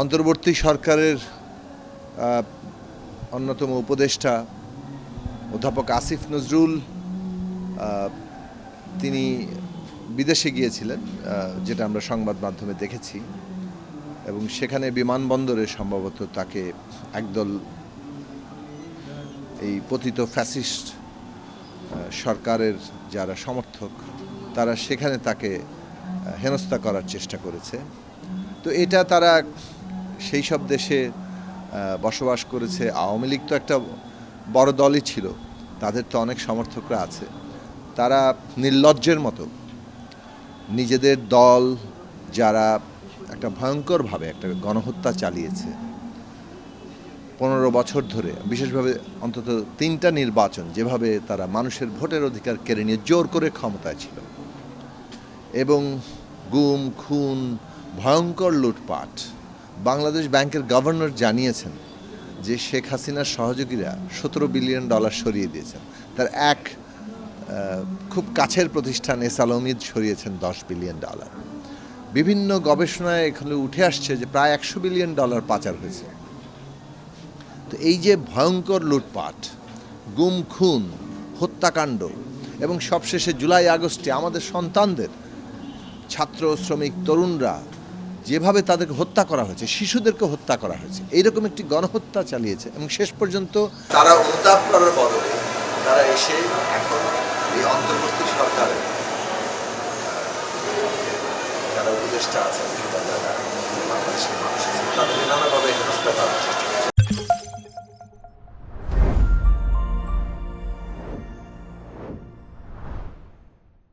অন্তর্বর্তী সরকারের অন্যতম উপদেষ্টা অধ্যাপক আসিফ নজরুল তিনি বিদেশে গিয়েছিলেন, যেটা আমরা সংবাদ মাধ্যমে দেখেছি, এবং সেখানে বিমানবন্দরে সম্ভবত তাকে একদল এই পতিত ফ্যাসিস্ট সরকারের যারা সমর্থক তারা সেখানে তাকে হেনস্থা করার চেষ্টা করেছে। তো এটা তারা সেই সব দেশে বসবাস করেছে। আওয়ামী লীগ তো একটা বড় দলই ছিল, তাদের তো অনেক সমর্থকরা আছে। তারা নির্লজ্জের মতো নিজেদের দল যারা একটা ভয়ঙ্করভাবে একটা গণহত্যা চালিয়েছে 15 বছর ধরে, বিশেষভাবে অন্তত 3টা নির্বাচন যেভাবে তারা মানুষের ভোটের অধিকার কেড়ে নিয়ে জোর করে ক্ষমতায় ছিল, এবং গুম খুন ভয়ঙ্কর লুটপাট। বাংলাদেশ ব্যাংকের গভর্নর জানিয়েছেন যে শেখ হাসিনার সহযোগীরা $17 বিলিয়ন সরিয়ে দিয়েছেন। তার এক খুব কাছের প্রতিষ্ঠান এসালমিদ সরিয়েছেন $10 বিলিয়ন। বিভিন্ন গবেষণায় এখানে উঠে আসছে যে প্রায় $100 বিলিয়ন পাচার হয়েছে। তো এই যে ভয়ঙ্কর লুটপাট, গুম খুন, হত্যাকাণ্ড, এবং সবশেষে জুলাই আগস্টে আমাদের সন্তানদের, ছাত্র শ্রমিক তরুণরা যেভাবে তাদেরকে হত্যা করা হয়েছে, শিশুদেরকে হত্যা করা হয়েছে, এইরকম একটি গণহত্যা চালিয়েছে। এবং শেষ পর্যন্ত তারা অনুতাপ করার বদলে তারা এসে এখন এই অন্তর্বর্তী সরকারের যারা উপদেষ্টা আছেন, যারা বাংলাদেশের মানুষ আছেন, তাদেরকে নানাভাবে হেনস্থা করার চেষ্টা